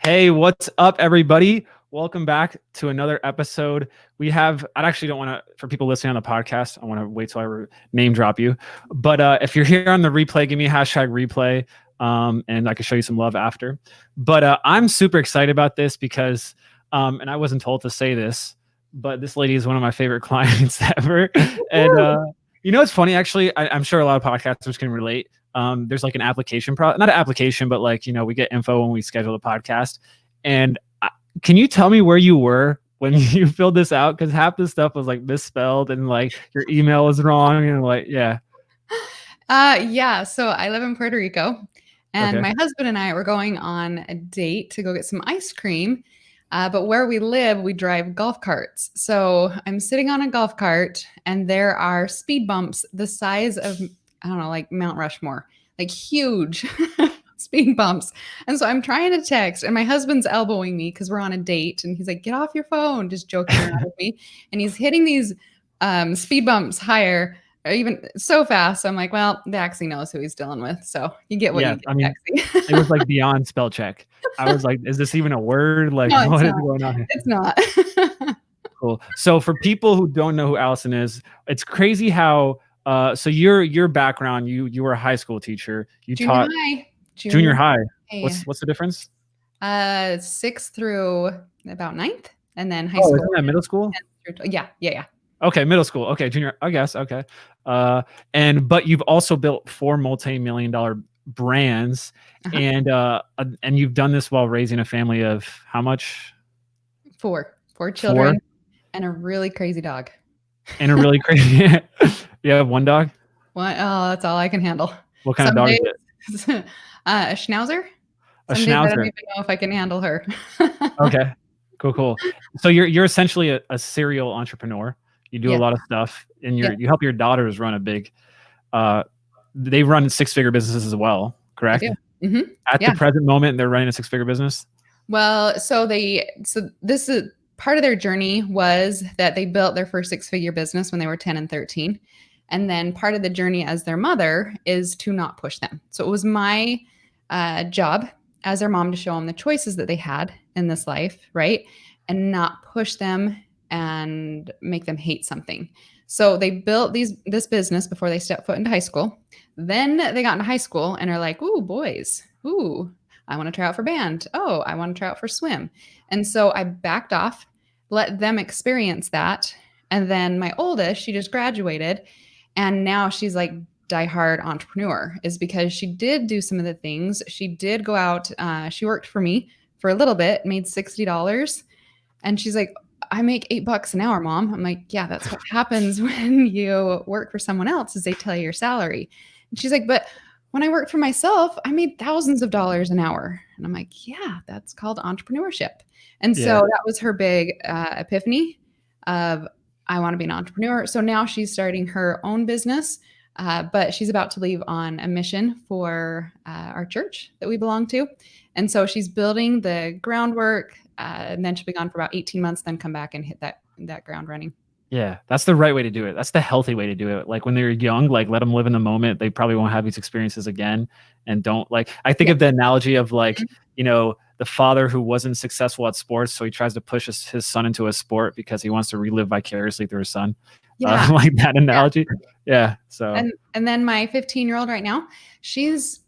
Hey, what's up, everybody? Welcome back to another episode. I actually don't want to, for people listening on the podcast, I want to wait till I name drop you. But if you're here on the replay, give me a hashtag replay and I can show you some love after. But I'm super excited about this because, and I wasn't told to say this, but this lady is one of my favorite clients ever. And it's funny, actually, I'm sure a lot of podcasters can relate. There's like an application, not an application, but like, we get info when we schedule the podcast. And can you tell me where you were when you filled this out? Because half the stuff was like misspelled and like your email was wrong and like, yeah. So I live in Puerto Rico and my husband and I were going on a date to go get some ice cream. But where we live, we drive golf carts. So I'm sitting on a golf cart and there are speed bumps the size of, I don't know, like Mount Rushmore, like huge speed bumps. And so I'm trying to text and my husband's elbowing me because we're on a date and he's like, get off your phone, just joking around with me. And he's hitting these speed bumps higher, or even so fast. So I'm like, well, Daxie knows who he's dealing with. So you get what you get, Daxie. It was like beyond spell check. I was like, is this even a word? Like, no, what is going on here? It's not. Cool. So for people who don't know who Alsion is, it's crazy how so your background, you were a high school teacher. You taught junior high. What's the difference? 6th through about 9th, and then high school. Isn't that middle school? Yeah. Okay, middle school. Okay, junior, I guess. Okay. But you've also built 4 multi-million-dollar brands, and you've done this while raising a family of how much? 4 children and a really crazy dog. And a really crazy. You have one dog? What? Oh, that's all I can handle. What kind of dog is it? A schnauzer. A schnauzer. I don't even know if I can handle her. Okay. Cool. So you're essentially a serial entrepreneur. You do a lot of stuff, and you help your daughters run a big. They run 6-figure businesses as well, correct? Mm-hmm. At the present moment, they're running a 6-figure business. Well, so this is part of their journey was that they built their first 6-figure business when they were 10 and 13. And then part of the journey as their mother is to not push them. So it was my job as their mom to show them the choices that they had in this life, right? And not push them and make them hate something. So they built this business before they stepped foot into high school. Then they got into high school and are like, ooh, boys, ooh, I want to try out for band. Oh, I want to try out for swim. And so I backed off, let them experience that. And then my oldest, she just graduated. And now she's like diehard entrepreneur, is because she did do some of the things. She did go out. She worked for me for a little bit, made $60. And she's like, I make $8 an hour, Mom. I'm like, yeah, that's what happens when you work for someone else, is they tell you your salary. And she's like, but when I worked for myself, I made thousands of dollars an hour. And I'm like, yeah, that's called entrepreneurship. And so that was her big epiphany of, I want to be an entrepreneur. So now she's starting her own business, but she's about to leave on a mission for our church that we belong to. And so she's building the groundwork, and then she'll be gone for about 18 months, then come back and hit that ground running. Yeah, that's the right way to do it. That's the healthy way to do it. Like when they're young, like let them live in the moment. They probably won't have these experiences again. And don't I think of the analogy of like, the father who wasn't successful at sports. So he tries to push his son into a sport because he wants to relive vicariously through his son. Yeah. Like that analogy. Yeah. So, and then my 15-year-old right now, she's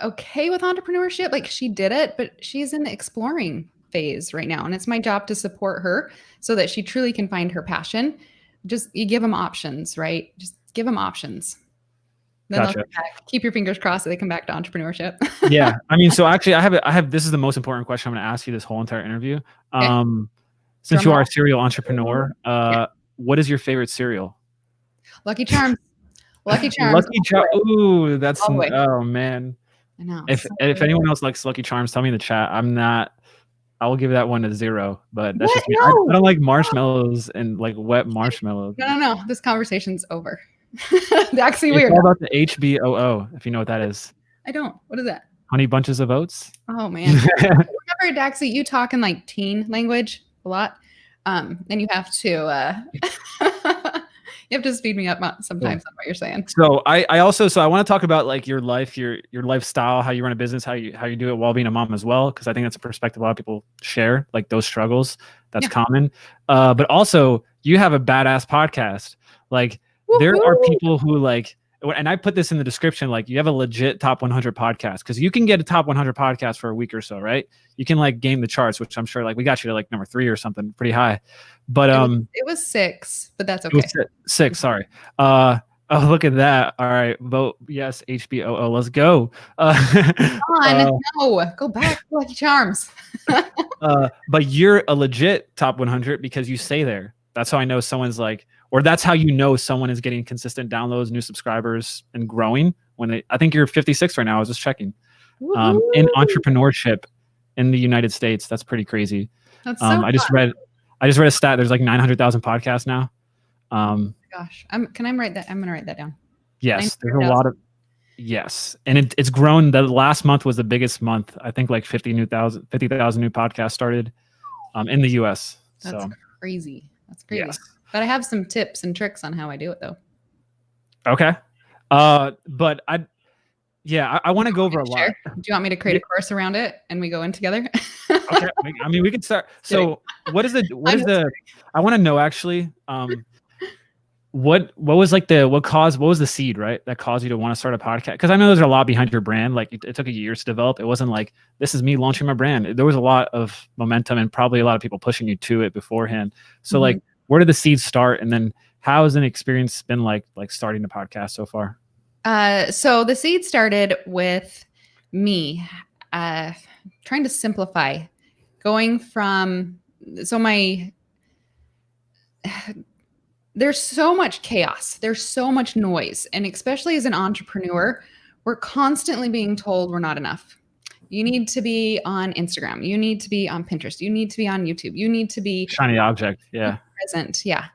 okay with entrepreneurship. Like she did it, but she's in the exploring phase right now. And it's my job to support her so that she truly can find her passion. Just you give them options, right? Just give them options. Then they'll come back. Keep your fingers crossed that they come back to entrepreneurship. Yeah. I mean, so actually I have, this is the most important question I'm going to ask you this whole entire interview. Since you are a serial entrepreneur, what is your favorite cereal? Lucky Charms. Lucky Charms. Ooh, that's, oh man. I know. If anyone else likes Lucky Charms, tell me in the chat. I will give that one a 0, but that's just me. I don't like marshmallows and like wet marshmallows. No. This conversation's over. Actually, it's weird. all about the HBOO, if you know what that is. I don't. What is that? Honey Bunches of Oats. Oh man. Remember, Daxie, you talk in like teen language a lot. And you have to You have to speed me up sometimes on what you're saying. So I also want to talk about like your life, your lifestyle, how you run a business, how you do it while being a mom as well, because I think that's a perspective a lot of people share, like those struggles. That's common. But also you have a badass podcast. Like there are people who like, and I put this in the description, like you have a legit top 100 podcast, because you can get a top 100 podcast for a week or so, right? You can like game the charts, which I'm sure like we got you to like number 3 or something pretty high. But it was 6, but that's okay. It was 6, sorry. Oh, look at that. All right. Vote yes, HBO. Let's go. Come on, no, go back to Lucky Charms. But you're a legit top 100 because you stay there. That's how I know someone's like, or that's how you know someone is getting consistent downloads, new subscribers, and growing. I think you're 56 right now. I was just checking. In entrepreneurship in the United States, that's pretty crazy. That's so fun. I just read a stat. There's like 900,000 podcasts now. Gosh, I'm going to write that down. Yes, there's a lot of, yes. And it's grown. The last month was the biggest month. I think like 50,000 new podcasts started in the US. That's crazy. That's crazy. Yes. But I have some tips and tricks on how I do it though. Okay. But I want to go over a lot. Do you want me to create a course around it and we go in together? Okay. I mean, we can start. So what is I want to know actually, what was the seed, right, that caused you to want to start a podcast? Because I know there's a lot behind your brand. Like it took a year to develop. It wasn't like, this is me launching my brand. There was a lot of momentum and probably a lot of people pushing you to it beforehand. So like, where did the seeds start? And then how has an experience been like starting the podcast so far? So the seed started with me trying to simplify, going from, there's so much chaos. There's so much noise. And especially as an entrepreneur, we're constantly being told we're not enough. You need to be on Instagram. You need to be on Pinterest. You need to be on YouTube. You need to be shiny object. Yeah. Present. Yeah.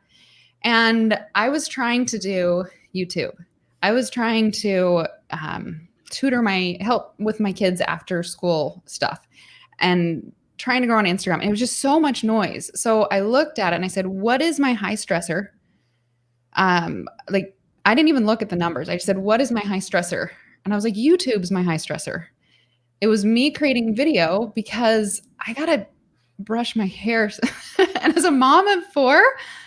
And I was trying to do YouTube. I was trying to help with my kids after school stuff and trying to grow on Instagram. And it was just so much noise. So I looked at it and I said, what is my high stressor? Like I didn't even look at the numbers. I just said, what is my high stressor? And I was like, YouTube's my high stressor. It was me creating video because I got to brush my hair. And as a mom of 4,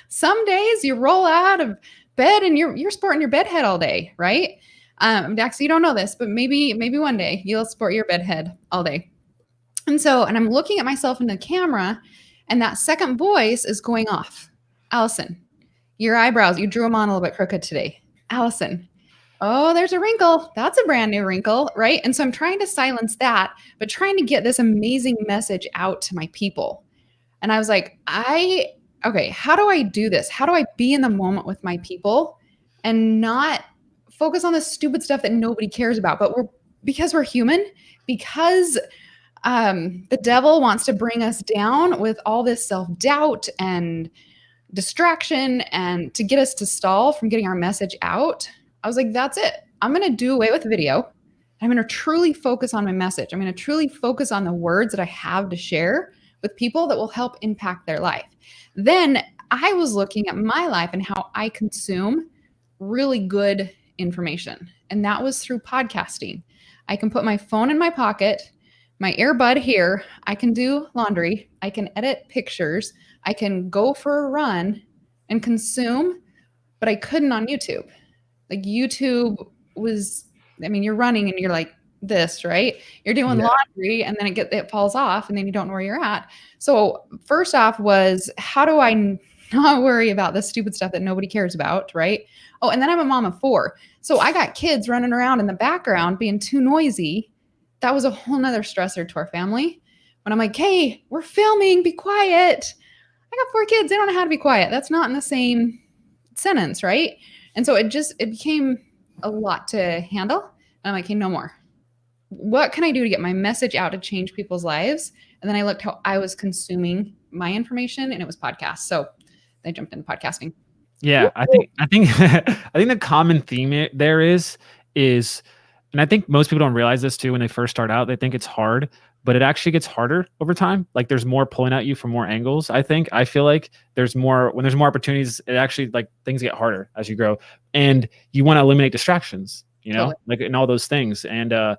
some days you roll out of bed and you're sporting your bed head all day, right? Dax, you don't know this, but maybe one day you'll sport your bed head all day. And I'm looking at myself in the camera and that second voice is going off. Allison, your eyebrows, you drew them on a little bit crooked today. Allison, oh, there's a wrinkle. That's a brand new wrinkle, right? And so I'm trying to silence that, but trying to get this amazing message out to my people. And I was like, okay, how do I do this? How do I be in the moment with my people and not focus on the stupid stuff that nobody cares about? But because we're human, because the devil wants to bring us down with all this self-doubt and distraction and to get us to stall from getting our message out. I was like, that's it. I'm going to do away with video. I'm going to truly focus on my message. I'm going to truly focus on the words that I have to share with people that will help impact their life. Then I was looking at my life and how I consume really good information. And that was through podcasting. I can put my phone in my pocket, my earbud here. I can do laundry. I can edit pictures. I can go for a run and consume, but I couldn't on YouTube. Like YouTube was, you're running and you're like this, right? You're doing laundry and then it falls off and then you don't know where you're at. So first off was, how do I not worry about the stupid stuff that nobody cares about, right? Oh, and then I'm a mom of 4. So I got kids running around in the background being too noisy. That was a whole nother stressor to our family. When I'm like, hey, we're filming, be quiet. I got 4 kids. They don't know how to be quiet. That's not in the same sentence, right? And so it became a lot to handle. And I'm like, hey, no more. What can I do to get my message out to change people's lives? And then I looked how I was consuming my information and it was podcasts. So I jumped into podcasting. Yeah, I think the common theme there is and I think most people don't realize this too when they first start out. They think it's hard, but it actually gets harder over time. Like there's more pulling at you from more angles. I feel like when there's more opportunities, it actually like things get harder as you grow, and you want to eliminate distractions, Totally. like and all those things. And I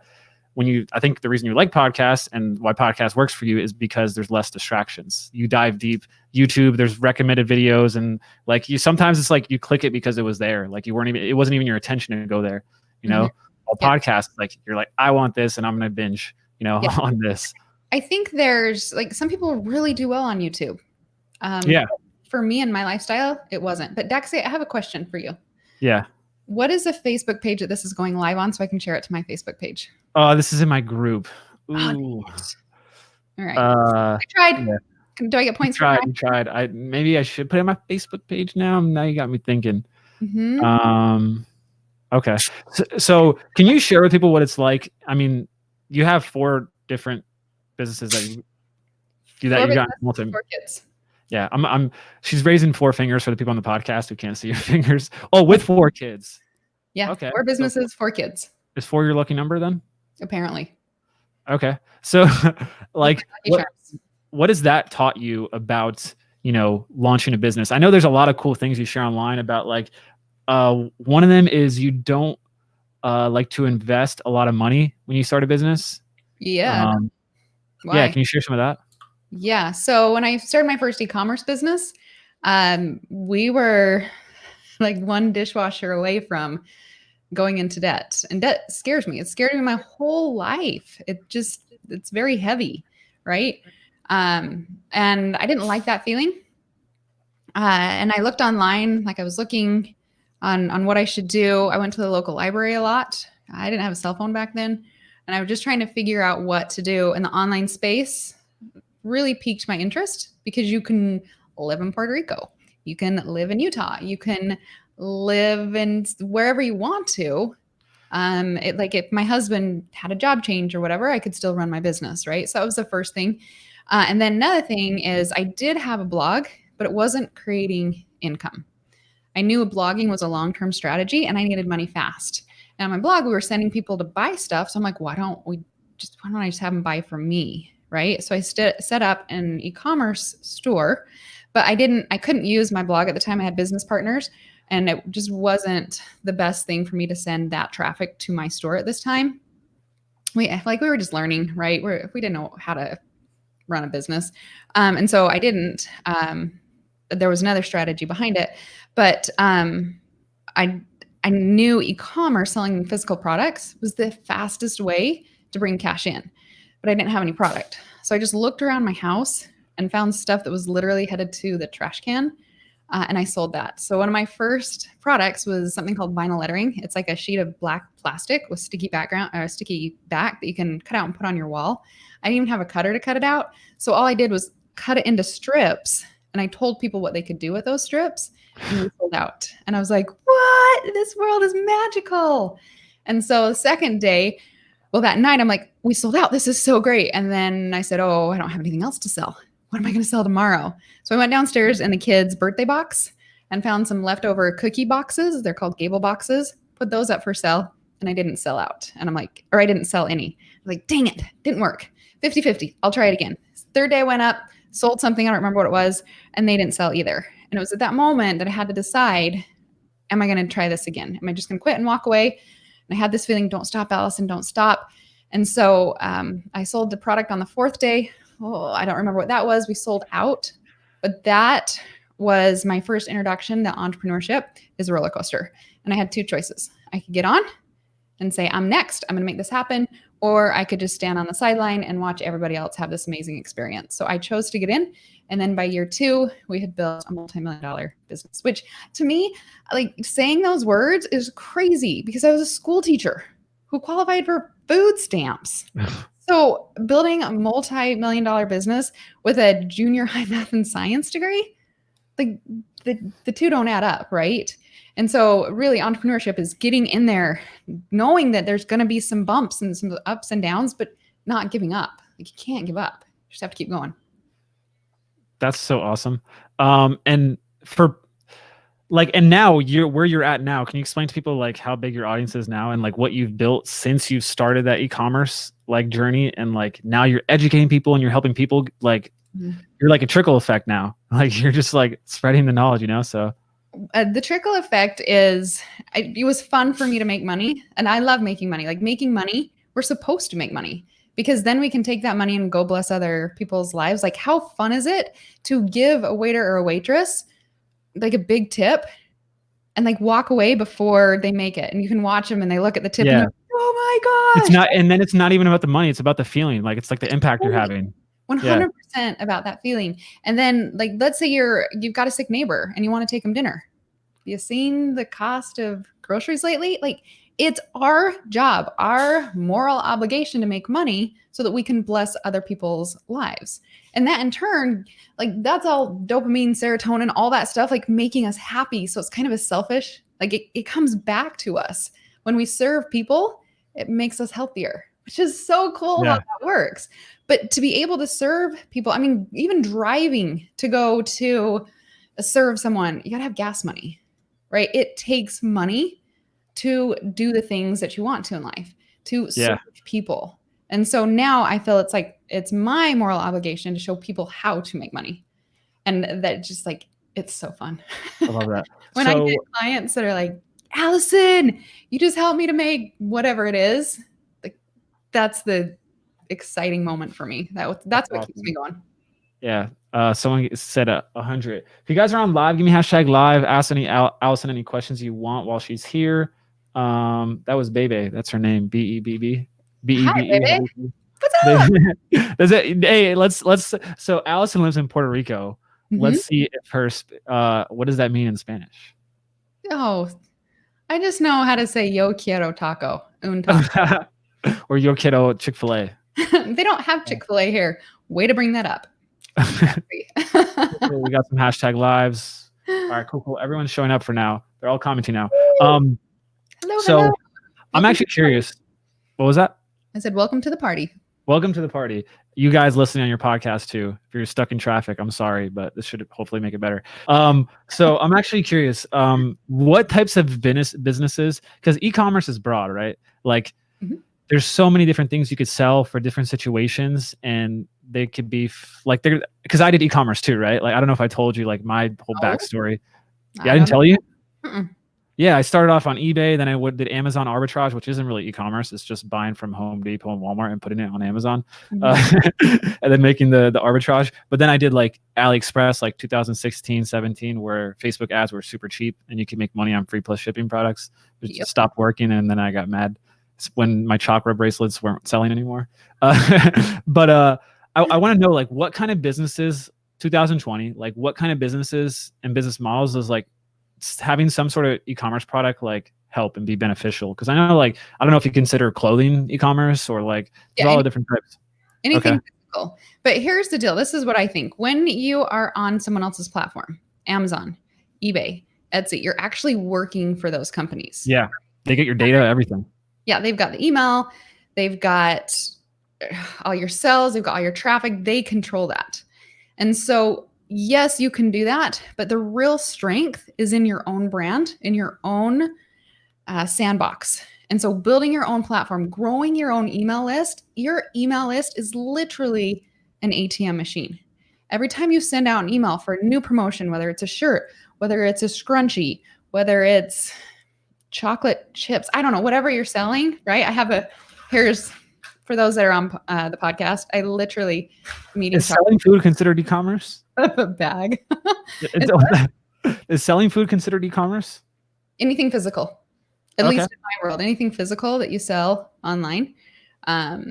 think the reason you like podcasts and why podcast works for you is because there's less distractions. You dive deep. YouTube, there's recommended videos, and like sometimes it's like you click it because it was there. Like it wasn't even your intention to go there, Mm-hmm. A podcast, like you're like, I want this and I'm going to binge, on this. I think there's like some people really do well on YouTube. For me and my lifestyle, it wasn't. But Daxi, I have a question for you. Yeah. What is a Facebook page that this is going live on so I can share it to my Facebook page? Oh, this is in my group. Ooh. Oh, all right. I tried. Yeah. Do I get points for that? You tried. Maybe I should put it on my Facebook page now. Now you got me thinking. Mm-hmm. Okay. So can you share with people what it's like? I mean, you have 4 different businesses that you do that. You got 4 kids. Yeah. She's raising 4 fingers for the people on the podcast who can't see your fingers. Oh, with 4 kids. Yeah. Okay. 4 businesses, 4 kids. Is 4 your lucky number then? Apparently. Okay. So like what has that taught you about, launching a business? I know there's a lot of cool things you share online about like, one of them is you don't like to invest a lot of money when you start a business. Yeah. Yeah. Can you share some of that? Yeah. So when I started my first e-commerce business, we were like one dishwasher away from going into debt, and debt scares me. It scared me my whole life. It's very heavy. Right. And I didn't like that feeling. And I looked online, like I was looking on what I should do. I went to the local library a lot. I didn't have a cell phone back then. And I was just trying to figure out what to do. And the online space really piqued my interest because you can live in Puerto Rico. You can live in Utah. You can live in wherever you want to. Like if my husband had a job change or whatever, I could still run my business, right? So that was the first thing. And then another thing is I did have a blog, but it wasn't creating income. I knew blogging was a long-term strategy and I needed money fast. And on my blog, we were sending people to buy stuff. So I'm like, why don't I just have them buy from me? Right. So I set up an e-commerce store, but I couldn't use my blog at the time. I had business partners and it just wasn't the best thing for me to send that traffic to my store at this time. We were just learning, right? We didn't know how to run a business. And so I didn't, there was another strategy behind it, but I knew e-commerce, selling physical products, was the fastest way to bring cash in, but I didn't have any product. So I just looked around my house and found stuff that was literally headed to the trash can, and I sold that. So one of my first products was something called vinyl lettering. It's like a sheet of black plastic with sticky back that you can cut out and put on your wall. I didn't even have a cutter to cut it out. So all I did was cut it into strips, and I told people what they could do with those strips, and we sold out. And I was like, what? This world is magical. And so the second day, that night, I'm like, we sold out. This is so great. And then I said, oh, I don't have anything else to sell. What am I going to sell tomorrow? So I went downstairs in the kids' birthday box and found some leftover cookie boxes. They're called Gable boxes. Put those up for sale. And I didn't sell out. And I didn't sell any. I was like, dang it, didn't work. 50-50. I'll try it again. Third day I went up, sold something. I don't remember what it was. And they didn't sell either. And it was at that moment that I had to decide, am I going to try this again? Am I just going to quit and walk away? And I had this feeling, don't stop, Allison, don't stop. And so I sold the product on the 4th day. Oh, I don't remember what that was. We sold out. But that was my first introduction to entrepreneurship is a roller coaster. And I had 2 choices. I could get on and say, I'm next. I'm going to make this happen. Or I could just stand on the sideline and watch everybody else have this amazing experience. So I chose to get in. And then by year 2, we had built a multi-million-dollar business, which to me, like saying those words is crazy because I was a school teacher who qualified for food stamps. So building a multi-million-dollar business with a junior high math and science degree, like the two don't add up, right? And so really entrepreneurship is getting in there, knowing that there's going to be some bumps and some ups and downs, but not giving up. Like you can't give up. You just have to keep going. That's so awesome. And for Like, and now where you're at now, can you explain to people like how big your audience is now and like what you've built since you've started that e-commerce like journey, and like now you're educating people and you're helping people, like you're like a trickle effect now. Like you're just like spreading the knowledge, you know? So the trickle effect is, it was fun for me to make money, and I love making money. Like making money, we're supposed to make money because then we can take that money and go bless other people's lives. Like how fun is it to give a waiter or a waitress like a big tip and like walk away before they make it, and you can watch them and they look at the tip and they're like, oh my gosh. It's not, and then it's not even about the money. It's about the feeling. Like it's like the impact you're having. 100% about that feeling. And then like, let's say you've got a sick neighbor and you want to take them dinner. Have you seen the cost of groceries lately? Like it's our job, our moral obligation to make money so that we can bless other people's lives. And that in turn, like that's all dopamine, serotonin, all that stuff, like making us happy. So it's kind of a selfish, like it comes back to us. When we serve people, it makes us healthier, which is so cool how that works. But to be able to serve people, I mean, even driving to go to serve someone, you gotta have gas money, right? It takes money to do the things that you want to in life, to serve people. And so now I feel it's my moral obligation to show people how to make money. And that just like, it's so fun. I love that. When I get clients that are like, Alison, you just helped me to make whatever it is. Like that's the exciting moment for me. That's what keeps me going. Yeah. Someone said 100. If you guys are on live, give me #live. Ask Alison any questions you want while she's here. That was Bebe. That's her name. BEBB. Hi, Bebe. What's up? Hey, let's. So Alison lives in Puerto Rico. Let's see if her. What does that mean in Spanish? Oh, I just know how to say "Yo quiero taco." Un taco. Or "Yo quiero Chick-fil-A." They don't have Chick-fil-A here. Way to bring that up. Cool. We got some #lives. All right, cool. Everyone's showing up for now. They're all commenting now. Hello. I'm actually curious. What was that? I said, welcome to the party. Welcome to the party. You guys listening on your podcast too. If you're stuck in traffic, I'm sorry, but this should hopefully make it better. So I'm actually curious, what types of businesses, because e-commerce is broad, right? Like there's so many different things you could sell for different situations, and they could be like, because I did e-commerce too, right? Like, I don't know if I told you like my whole backstory. Yeah, I didn't tell you. Yeah, I started off on eBay, then I did Amazon arbitrage, which isn't really e-commerce. It's just buying from Home Depot and Walmart and putting it on Amazon, and then making the arbitrage. But then I did like AliExpress, like 2016, 17, where Facebook ads were super cheap and you could make money on free plus shipping products. It just stopped working, and then I got mad. It's when my chakra bracelets weren't selling anymore. But I want to know like what kind of businesses, 2020, like what kind of businesses and business models is like having some sort of e-commerce product like help and be beneficial? Because I know, like, I don't know if you consider clothing e-commerce or like all the different types. Anything physical. But here's the deal. This is what I think. When you are on someone else's platform, Amazon, eBay, Etsy, you're actually working for those companies. Yeah. They get your data, everything. Yeah. They've got the email. They've got all your sales. They've got all your traffic. They control that. And so yes, you can do that, but the real strength is in your own brand, in your own sandbox. And so building your own platform, growing your own email list, your email list is literally an ATM machine. Every time you send out an email for a new promotion, whether it's a shirt, whether it's a scrunchie, whether it's chocolate chips, I don't know, whatever you're selling, right? Here's for those that are on the podcast, I literally Is selling food considered e-commerce? A bag. Is selling food considered e-commerce? Anything physical, at least in my world, anything physical that you sell online, that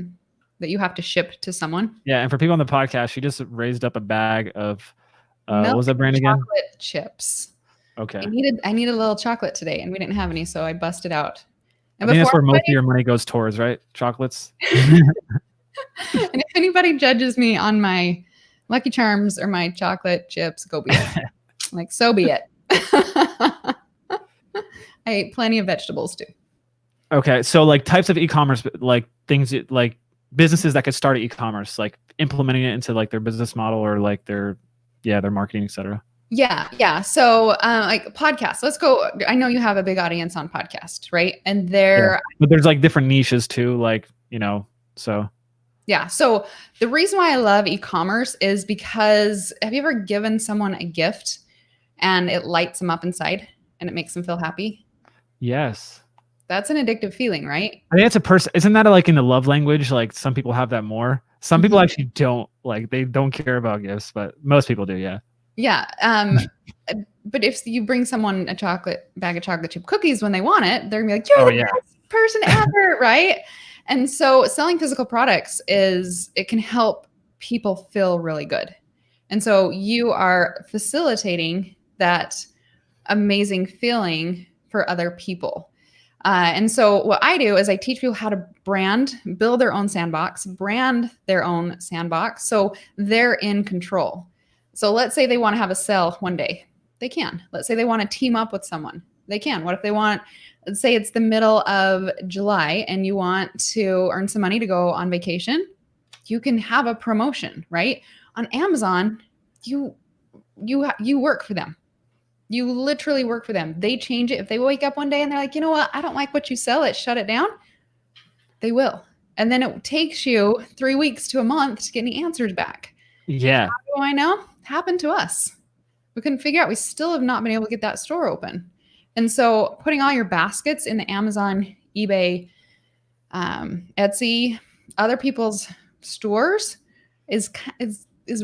you have to ship to someone. Yeah, and for people on the podcast, she just raised up a bag of what was that brand again? Chocolate chips. Okay. I needed a little chocolate today, and we didn't have any, so I busted out. And I think that's where most of your money goes towards, right? Chocolates. And if anybody judges me on my Lucky Charms or my chocolate chips, go be it. Like, so be it. I ate plenty of vegetables too. Okay. So like types of e-commerce, like things like businesses that could start e-commerce, like implementing it into like their business model or like their marketing, et cetera. Yeah. Yeah. So like podcasts, let's go. I know you have a big audience on podcast, right? And But there's like different niches too, like, so. Yeah. So the reason why I love e-commerce is because have you ever given someone a gift and it lights them up inside and it makes them feel happy? Yes. That's an addictive feeling, right? I think it's a person. Isn't that like in the love language? Like some people have that more. Some people actually don't, like they don't care about gifts, but most people do. Yeah. Yeah. But if you bring someone a bag of chocolate chip cookies when they want it, they're gonna be like, you're the best person ever. Right. And so selling physical products it can help people feel really good. And so you are facilitating that amazing feeling for other people. And so what I do is I teach people how to build their own sandbox, brand their own sandbox. So they're in control. So let's say they want to have a sale one day. They can. Let's say they want to team up with someone. They can. What if let's say it's the middle of July and you want to earn some money to go on vacation. You can have a promotion, right? On Amazon, you work for them. You literally work for them. They change it. If they wake up one day and they're like, you know what? I don't like what you sell. Shut it down. They will. And then it takes you 3 weeks to a month to get any answers back. Yeah. How do I know? Happened to us. We couldn't figure out. We still have not been able to get that store open. And so putting all your baskets in the Amazon, eBay, Etsy, other people's stores is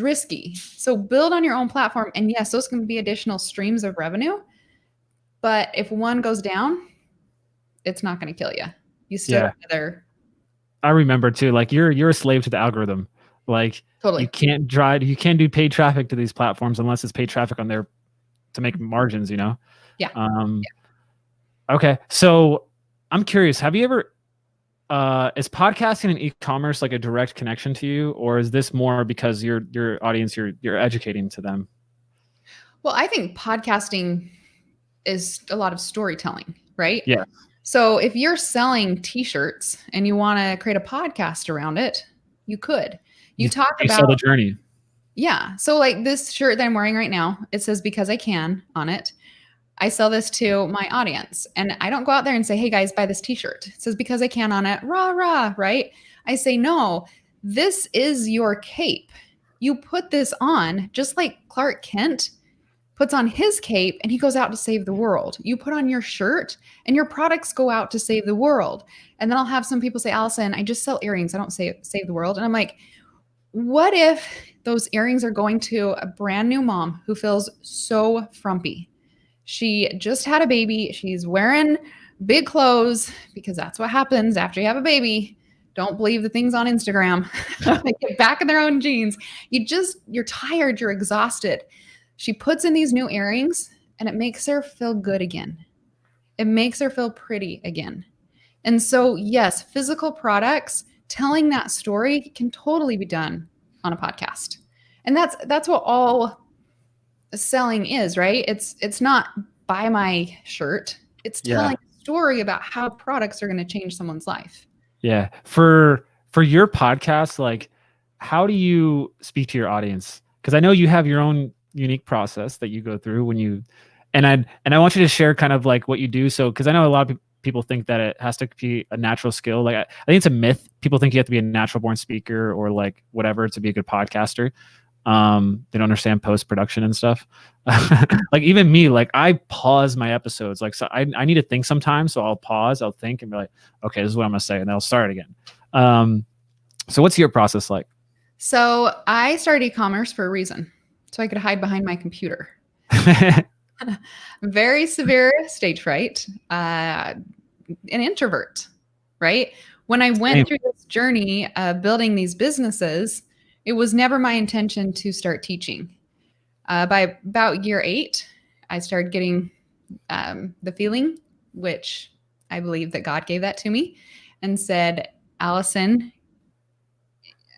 risky. So build on your own platform. And yes, those can be additional streams of revenue. But if one goes down, it's not going to kill you. You still have another. I remember too, like you're a slave to the algorithm. Like totally. You can't do paid traffic to these platforms unless it's paid traffic on there to make margins, Yeah. Okay. So I'm curious, have you ever, is podcasting and e-commerce like a direct connection to you, or is this more because your audience, you're educating to them? Well, I think podcasting is a lot of storytelling, right? Yeah. So if you're selling t-shirts and you want to create a podcast around it, you could. You sell the journey. Yeah. So like this shirt that I'm wearing right now, it says because I can on it. I sell this to my audience and I don't go out there and say, hey guys, buy this t-shirt. It says because I can on it, rah, rah, right? I say, no, this is your cape. You put this on just like Clark Kent puts on his cape and he goes out to save the world. You put on your shirt and your products go out to save the world. And then I'll have some people say, Alison, I just sell earrings. I don't save the world. And I'm like, what if those earrings are going to a brand new mom who feels so frumpy? She just had a baby. She's wearing big clothes because that's what happens after you have a baby. Don't believe the things on Instagram. They get back in their own jeans. You're tired. You're exhausted. She puts in these new earrings and it makes her feel good again. It makes her feel pretty again. And so, yes, physical products, telling that story can totally be done on a podcast. And that's what all selling is, right? It's not buy my shirt. It's telling a story about how products are going to change someone's life. Yeah. For your podcast, like how do you speak to your audience? Because I know you have your own unique process that you go through when you, and I want you to share kind of like what you do. So, because I know a lot of people think that it has to be a natural skill. Like I think it's a myth. People think you have to be a natural born speaker or like whatever to be a good podcaster. They don't understand post-production and stuff. Like even me, like I pause my episodes. Like, so I need to think sometimes. So I'll pause, I'll think and be like, okay, this is what I'm going to say. And then I'll start again. So what's your process like? So I started e-commerce for a reason. So I could hide behind my computer. Very severe stage fright, an introvert, right? When I went through this journey of building these businesses, it was never my intention to start teaching. By about year 8, I started getting the feeling, which I believe that God gave that to me and said, Alison,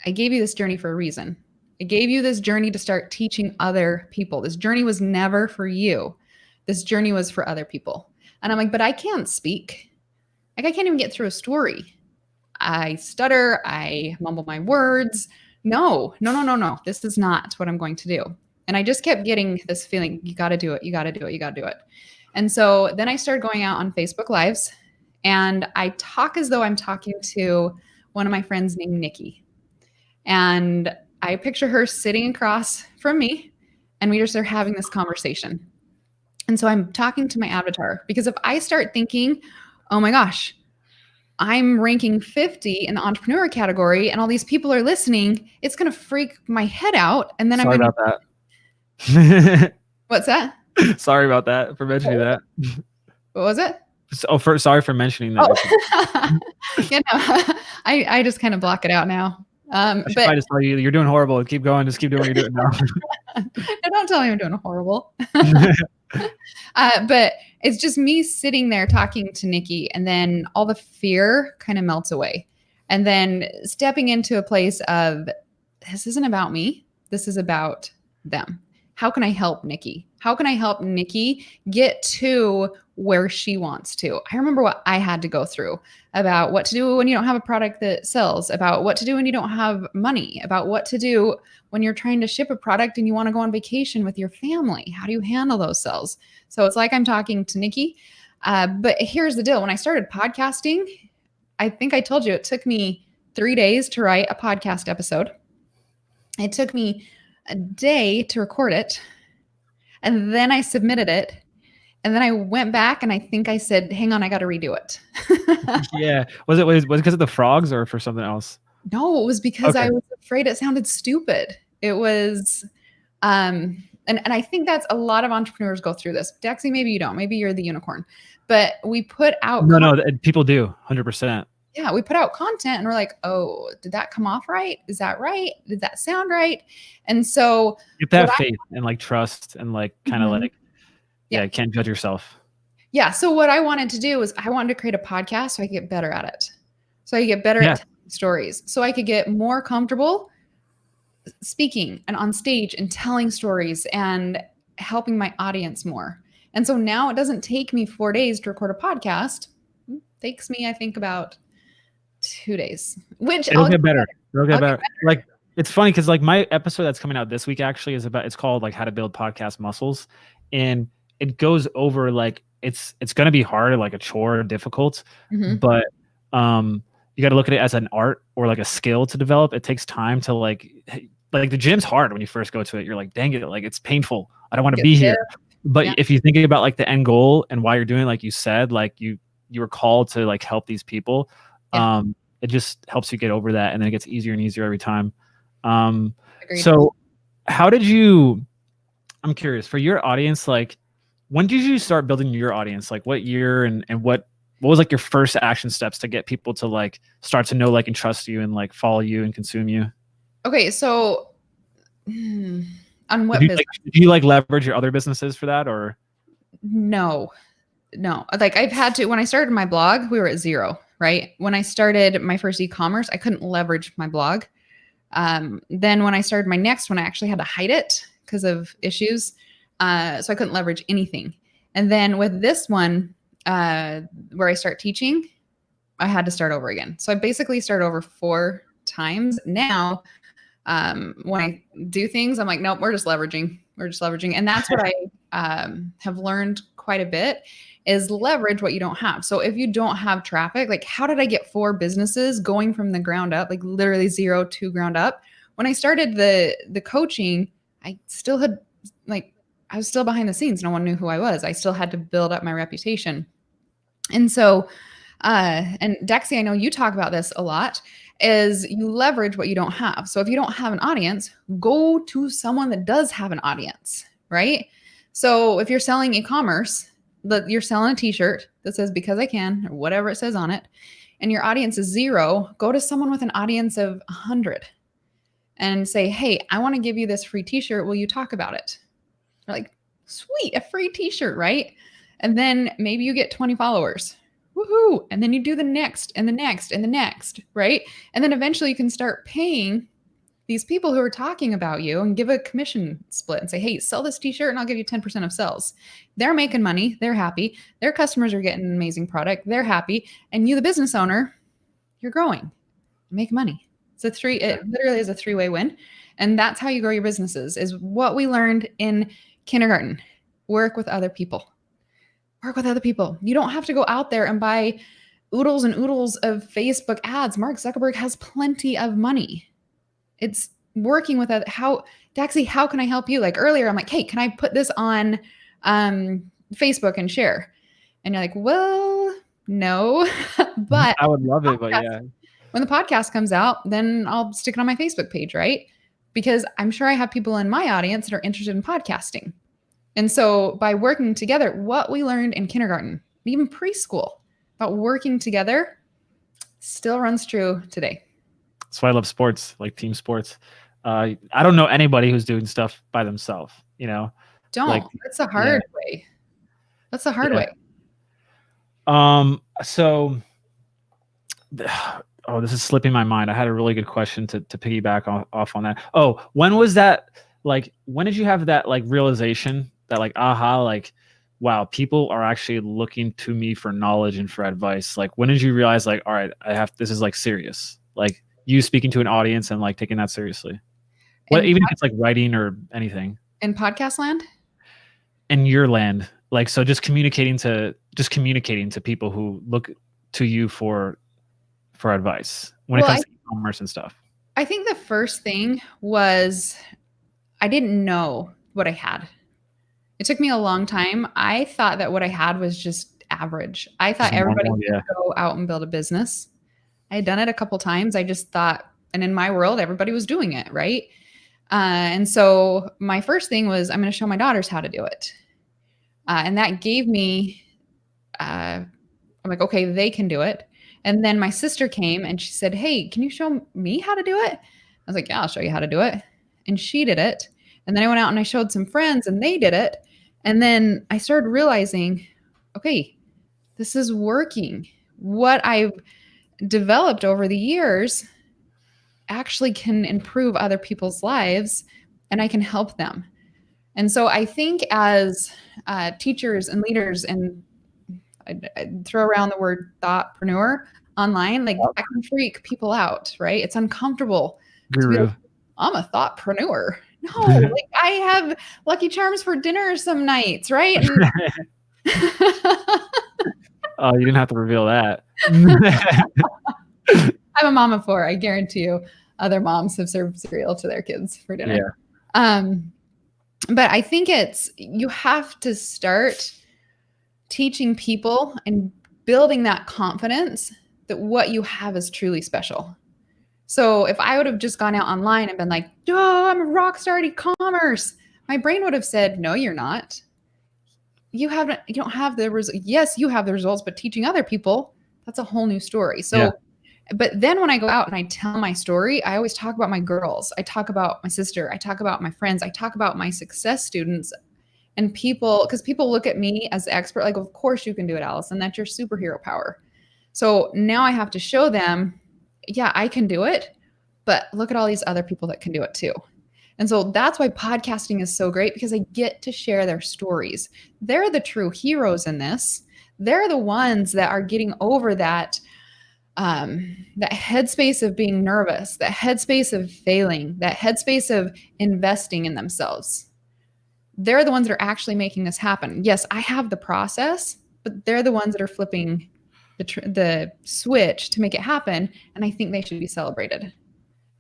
I gave you this journey for a reason. I gave you this journey to start teaching other people. This journey was never for you. This journey was for other people. And I'm like, but I can't speak. Like I can't even get through a story. I stutter. I mumble my words. No. This is not what I'm going to do. And I just kept getting this feeling, you got to do it. You got to do it. You got to do it. And so then I started going out on Facebook Lives, and I talk as though I'm talking to one of my friends named Nikki. And I picture her sitting across from me, and we just are having this conversation. And so I'm talking to my avatar, because if I start thinking, oh my gosh, I'm ranking 50 in the entrepreneur category and all these people are listening, it's going to freak my head out. And then Sorry I'm going about that. What's that? Sorry about that for mentioning that. What was it? Sorry for mentioning that. Oh. I just kind of block it out now. But I just tell you, you're doing horrible. Keep going. Just keep doing what you're doing now. Don't tell me I'm doing horrible. But it's just me sitting there talking to Nikki, and then all the fear kind of melts away. And then stepping into a place of, this isn't about me. This is about them. How can I help Nikki? How can I help Nikki get to where she wants to? I remember what I had to go through about what to do when you don't have a product that sells, about what to do when you don't have money, about what to do when you're trying to ship a product and you want to go on vacation with your family. How do you handle those sales? So it's like I'm talking to Nikki. But here's the deal. When I started podcasting, I think I told you it took me 3 days to write a podcast episode. It took me a day to record it. And then I submitted it. And then I went back and I think I said, hang on, I got to redo it. Yeah. Was it because of the frogs or for something else? No, it was because I was afraid it sounded stupid. It was, and I think that's a lot of entrepreneurs go through this. Dexy, maybe you don't. Maybe you're the unicorn. But we put out No, people do 100%. Yeah, we put out content and we're like, oh, did that come off right? Is that right? Did that sound right? And so you have to have faith and like trust and like kind of like, can't judge yourself. Yeah. So what I wanted to do was I wanted to create a podcast so I could get better at it. So I could get better at telling stories. So I could get more comfortable speaking and on stage and telling stories and helping my audience more. And so now it doesn't take me 4 days to record a podcast. It takes me, I think, about 2 days, which it'll get better. It'll get better. Like, it's funny because like my episode that's coming out this week actually is it's called like how to build podcast muscles. And it goes over like, it's going to be hard, like a chore, difficult, but you got to look at it as an art or like a skill to develop. It takes time to like the gym's hard when you first go to it. You're like, dang it, like it's painful. I don't want to be here. But if you think about like the end goal and why you're doing, like you said, like you were called to like help these people. It just helps you get over that, and then it gets easier and easier every time. So how did you, I'm curious for your audience, like when did you start building your audience? Like what year and what was like your first action steps to get people to like start to know, like, and trust you and like follow you and consume you? Okay. So on what business? Did you like leverage your other businesses for that or? No, like I've had to, when I started my blog, we were at 0. Right? When I started my first e-commerce, I couldn't leverage my blog. Then when I started my next one, I actually had to hide it because of issues. So I couldn't leverage anything. And then with this one, where I start teaching, I had to start over again. So I basically start over 4 times. Now, when I do things, I'm like, nope, we're just leveraging. And that's what I have learned quite a bit, is leverage what you don't have. So if you don't have traffic, like how did I get 4 businesses going from the ground up, like literally 0 to ground up? When I started the coaching, I still had I was still behind the scenes. No one knew who I was. I still had to build up my reputation. And so, and Dexy, I know you talk about this a lot, is you leverage what you don't have. So if you don't have an audience, go to someone that does have an audience, right? So if you're selling e-commerce, you're selling a t-shirt that says because I can, or whatever it says on it, and your audience is 0, go to someone with an audience of 100 and say, hey, I want to give you this free t-shirt. Will you talk about it? They're like, sweet, a free t-shirt, right? And then maybe you get 20 followers. Woohoo. And then you do the next and the next and the next, right? And then eventually you can start paying these people who are talking about you and give a commission split and say, hey, sell this t-shirt and I'll give you 10% of sales. They're making money. They're happy. Their customers are getting an amazing product. They're happy. And you, the business owner, you're growing. You make money. It literally is a 3-way win. And that's how you grow your businesses, is what we learned in kindergarten. Work with other people. Work with other people. You don't have to go out there and buy oodles and oodles of Facebook ads. Mark Zuckerberg has plenty of money. It's working with Daxie, how can I help you? Like earlier, I'm like, hey, can I put this on Facebook and share? And you're like, well, no, but I would love it, but yeah. When the podcast comes out, then I'll stick it on my Facebook page, right? Because I'm sure I have people in my audience that are interested in podcasting. And so by working together, what we learned in kindergarten, even preschool, about working together still runs true today. That's why I love sports, like team sports. I don't know anybody who's doing stuff by themselves, you know? That's a hard way. That's a hard way. So, this is slipping my mind. I had a really good question to piggyback off on that. Oh, when was that? Like, when did you have that like realization that like, aha, like, wow, people are actually looking to me for knowledge and for advice? Like, when did you realize like, all right, this is like serious, like you speaking to an audience and like taking that seriously? Even if it's like writing or anything. In podcast land? In your land. Like, so just communicating to people who look to you for advice when it comes to e-commerce and stuff. I think the first thing was I didn't know what I had. It took me a long time. I thought that what I had was just average. I thought everybody could go out and build a business. I had done it a couple times. I just thought, and in my world, everybody was doing it, right? And so my first thing was, I'm going to show my daughters how to do it. And that gave me, I'm like, okay, they can do it. And then my sister came and she said, hey, can you show me how to do it? I was like, yeah, I'll show you how to do it. And she did it. And then I went out and I showed some friends and they did it. And then I started realizing, okay, this is working. What I've developed over the years actually can improve other people's lives and I can help them. And so I think as teachers and leaders, and I throw around the word thoughtpreneur online, like I can freak people out, right? It's uncomfortable. Guru. I'm a thoughtpreneur. No, like I have Lucky Charms for dinner some nights, right? Oh, you didn't have to reveal that. I'm a mom of 4. I guarantee you other moms have served cereal to their kids for dinner. Yeah. But I think you have to start teaching people and building that confidence that what you have is truly special. So if I would have just gone out online and been like, oh, I'm a rock star at e-commerce, my brain would have said, no, you're not. You don't have the results. Yes, you have the results, but teaching other people, that's a whole new story. So, But then when I go out and I tell my story, I always talk about my girls. I talk about my sister. I talk about my friends. I talk about my success students and people, because people look at me as the expert, like, of course you can do it, Allison. That's your superhero power. So now I have to show them, yeah, I can do it, but look at all these other people that can do it too. And so that's why podcasting is so great, because I get to share their stories. They're the true heroes in this. They're the ones that are getting over that headspace of being nervous, that headspace of failing, that headspace of investing in themselves. They're the ones that are actually making this happen. Yes, I have the process, but they're the ones that are flipping the switch to make it happen. And I think they should be celebrated.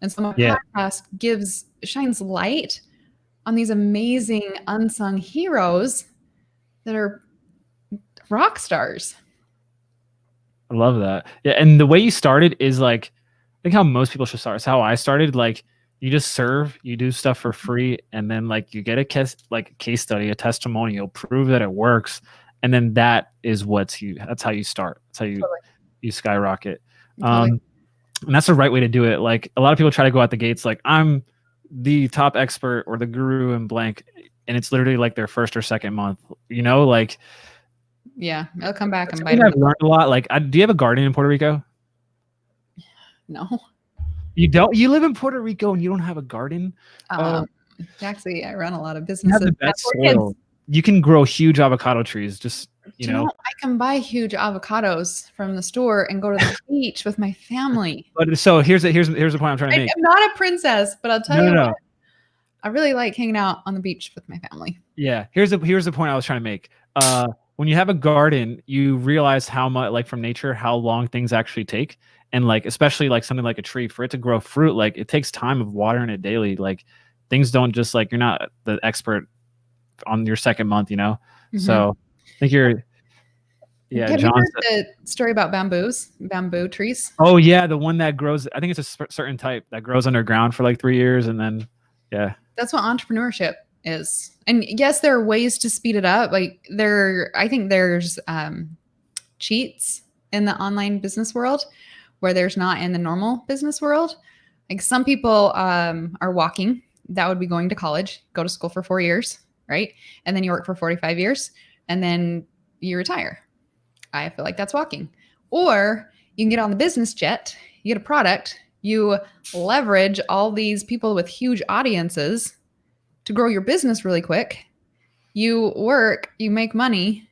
And so my podcast shines light on these amazing unsung heroes that are rock stars. I love that. Yeah. And the way you started is like, I think how most people should start. It's how I started. Like, you just serve, you do stuff for free, and then like you get a case study, a testimonial, prove that it works. And then that's how you start. That's how you skyrocket. Totally. And that's the right way to do it. Like, a lot of people try to go out the gates like, I'm the top expert or the guru in blank, and it's literally like their first or second month, like. Yeah, I'll come back and bite. I've learned a lot. Like, do you have a garden in Puerto Rico? No. You don't? You live in Puerto Rico and you don't have a garden? Actually, I run a lot of businesses. You have the best soil. You can grow huge avocado trees. Just you know? I can buy huge avocados from the store and go to the beach with my family. But so here's the point I'm trying to make. I'm not a princess, but I'll tell you No. what, I really like hanging out on the beach with my family. Yeah. Here's the point I was trying to make. When you have a garden, you realize how much, like from nature, how long things actually take. And like, especially like something like a tree, for it to grow fruit, like it takes time of watering it daily. Like things don't just like, you're not the expert on your second month, you know? Mm-hmm. So I think Have you heard the story about bamboo trees? Oh yeah. The one that grows, I think it's a certain type that grows underground for like 3 years. And then, yeah. That's what entrepreneurship is. And yes, there are ways to speed it up. Like I think there's cheats in the online business world where there's not in the normal business world. Like some people are walking. That would be going to college, go to school for 4 years, right? And then you work for 45 years and then you retire. I feel like that's walking. Or you can get on the business jet, you get a product, you leverage all these people with huge audiences to grow your business really quick. You work, you make money,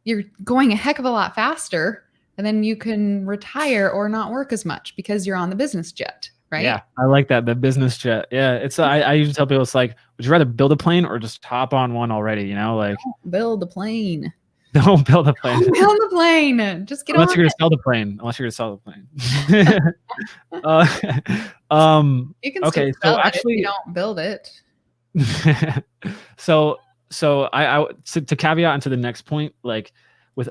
you're going a heck of a lot faster, and then you can retire or not work as much because you're on the business jet, right? Yeah, I like that. The business jet. Yeah, it's I usually tell people, it's like, would you rather build a plane or just hop on one already? You know, like don't build a plane. Don't build a plane. Don't build the plane. Just get unless on you're it. gonna sell the plane. Unless you're gonna sell the plane. You can okay. still sell So it actually, if you don't build it. so I to caveat into the next point, like with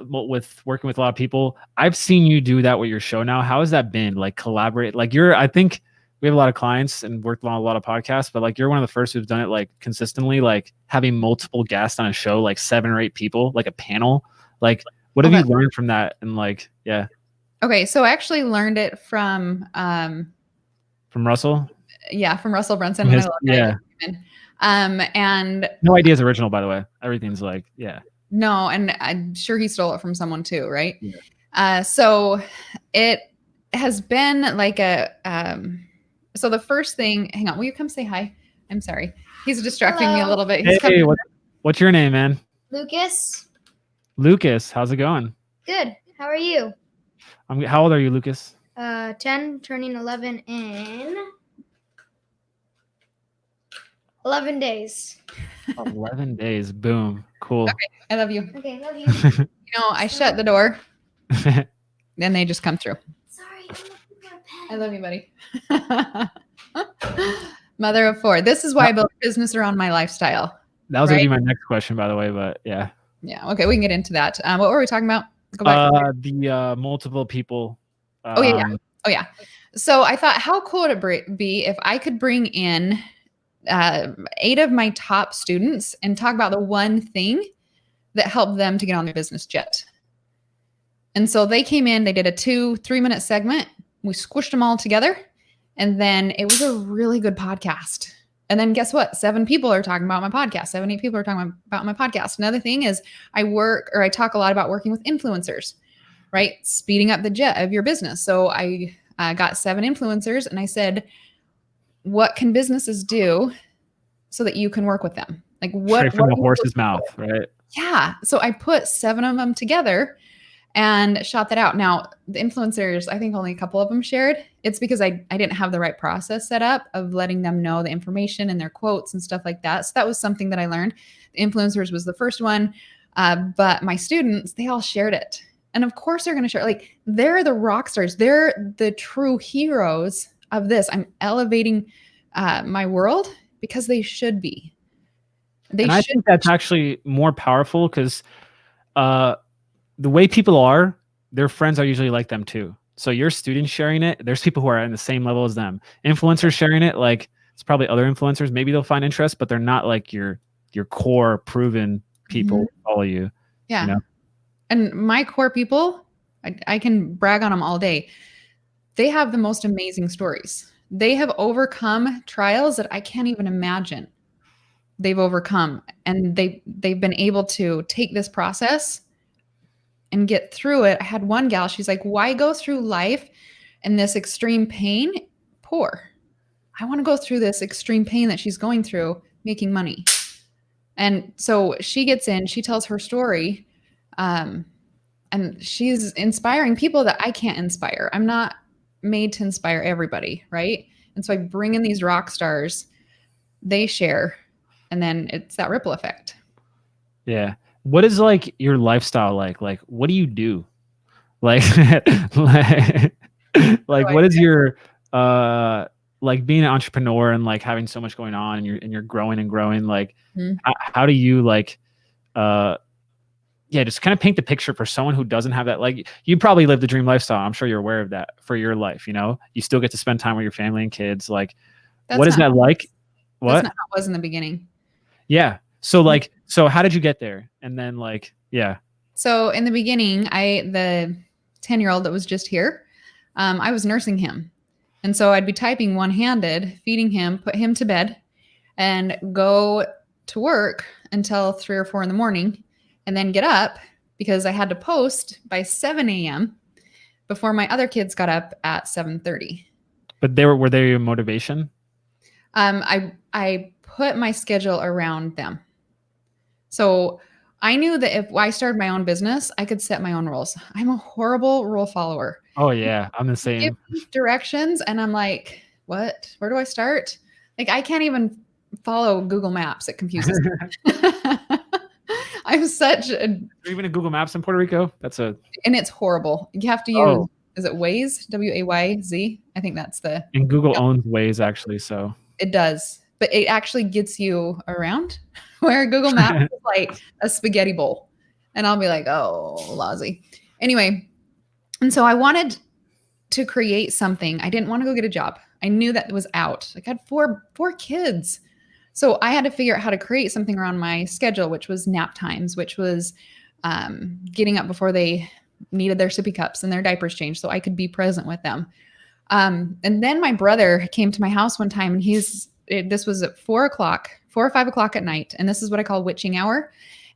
working with a lot of people, I've seen you do that with your show now. How has that been? Like collaborate, like I think we have a lot of clients and worked on a lot of podcasts, but like you're one of the first who've done it like consistently, like having multiple guests on a show, like 7 or 8 people, like a panel. Like what have you learned from that? And like, yeah. Okay. So I actually learned it from Russell. Yeah. From Russell Brunson. I love yeah. And no idea is original, by the way. Everything's like, yeah. No. And I'm sure he stole it from someone too. Right. Yeah. So it has been like so the first thing, hang on, will you come say hi? I'm sorry. He's distracting me a little bit. He's hey, what's your name, man? Lucas. Lucas, how's it going? Good. How are you? How old are you, Lucas? 10, turning 11 in 11 days. 11 days. Boom. Cool. Okay. I love you. Okay, love you. I shut the door. Then they just come through. Sorry. I love you, buddy. Mother of 4. This is why I built a business around my lifestyle. That was going to be my next question, by the way, but yeah. Yeah. Okay. We can get into that. What were we talking about? Go back. The multiple people. Oh yeah. So I thought, how cool would it be if I could bring in 8 of my top students and talk about the one thing that helped them to get on their business jet. And so they came in, they did a 2-3 minute segment. We squished them all together. And then it was a really good podcast. And then guess what? 7 people are talking about my podcast. 7, 8 people are talking about my podcast. Another thing is I talk a lot about working with influencers, right? Speeding up the jet of your business. So I got 7 influencers and I said, what can businesses do so that you can work with them? Like what from the horse's mouth, right? Yeah. So I put 7 of them together and shot that out. Now, the influencers, I think only a couple of them shared. It's because I didn't have the right process set up of letting them know the information and their quotes and stuff like that. So that was something that I learned. The influencers was the first one. But my students, they all shared it. And of course they're going to share. Like they're the rock stars. They're the true heroes of this. I'm elevating my world because they should be. I think that's actually more powerful because the way people are, their friends are usually like them too. So your students sharing it, there's people who are in the same level as them. Influencers sharing it, like it's probably other influencers. Maybe they'll find interest, but they're not like your core proven people who follow you. Yeah. You know? And my core people, I can brag on them all day. They have the most amazing stories. They have overcome trials that I can't even imagine. They've overcome, and they've been able to take this process and get through it. I had one gal, she's like, why go through life in this extreme pain? Poor. I want to go through this extreme pain that she's going through, making money. And so she gets in, she tells her story. And she's inspiring people that I can't inspire. I'm not made to inspire everybody, right? And so I bring in these rock stars, they share, and then it's that ripple effect. Yeah. What is like your lifestyle like? Like, what do you do? Like, like what is your like being an entrepreneur and like having so much going on and you're growing and growing, like how do you like just kind of paint the picture for someone who doesn't have that? Like, you probably live the dream lifestyle. I'm sure you're aware of that for your life. You still get to spend time with your family and kids. Like, what is that like? What? That's not how it was in the beginning. Yeah. So like, so how did you get there? And then like, yeah. So in the beginning, the 10-year-old that was just here, I was nursing him. And so I'd be typing one-handed, feeding him, put him to bed, and go to work until 3 or 4 in the morning, and then get up because I had to post by 7 a.m. before my other kids got up at 7:30. But were they your motivation? I put my schedule around them. So I knew that if I started my own business, I could set my own rules. I'm a horrible rule follower. Oh yeah, I'm the same. Give me directions and I'm like, what? Where do I start? Like, I can't even follow Google Maps. It confuses me. I'm such a... Are you even in Google Maps in Puerto Rico? And it's horrible. You have to use, is it Waze? W-A-Y-Z? I think that's the... And Google owns Waze actually, so... It does. But it actually gets you around, where Google Maps is like a spaghetti bowl. And I'll be like, oh, lousy. Anyway, and so I wanted to create something. I didn't want to go get a job. I knew that was out. Like, I had four kids. So I had to figure out how to create something around my schedule, which was nap times, which was getting up before they needed their sippy cups and their diapers changed so I could be present with them. And then my brother came to my house one time, and this was at 4 or 5 o'clock at night. And this is what I call witching hour.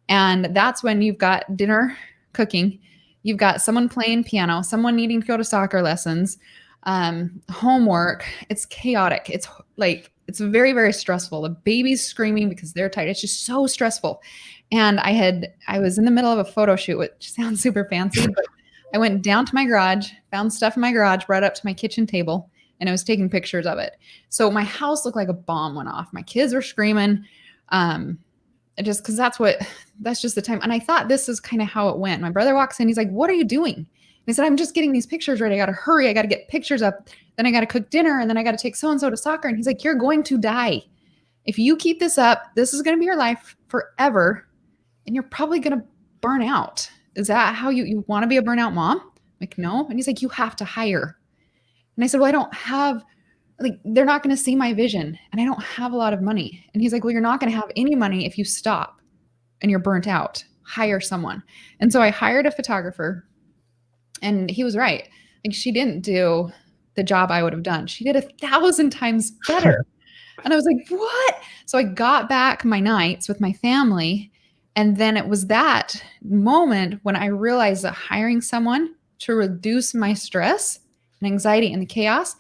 And that's when you've got dinner cooking. You've got someone playing piano, someone needing to go to soccer lessons, homework. It's chaotic. It's very, very stressful. The baby's screaming because they're tired. It's just so stressful. And I was in the middle of a photo shoot, which sounds super fancy, but I went down to my garage, found stuff in my garage, brought it up to my kitchen table, and I was taking pictures of it. So my house looked like a bomb went off. My kids were screaming, just because that's just the time. And I thought this is kind of how it went. My brother walks in, he's like, "What are you doing?" And I said, "I'm just getting these pictures ready. I got to hurry. I got to get pictures up. Then I got to cook dinner, and then I got to take so-and-so to soccer." And he's like, "You're going to die. If you keep this up, this is going to be your life forever, and you're probably going to burn out. Is that how you want to be a burnout mom?" I'm like, "No." And he's like, "You have to hire." And I said, "Well, I don't have, they're not going to see my vision, and I don't have a lot of money." And he's like, "Well, you're not going to have any money if you stop and you're burnt out. Hire someone." And so I hired a photographer, and he was right. Like, she didn't do the job I would have done. She did 1,000 times better. And I was like, what? So I got back my nights with my family. And then it was that moment when I realized that hiring someone to reduce my stress and anxiety and the chaos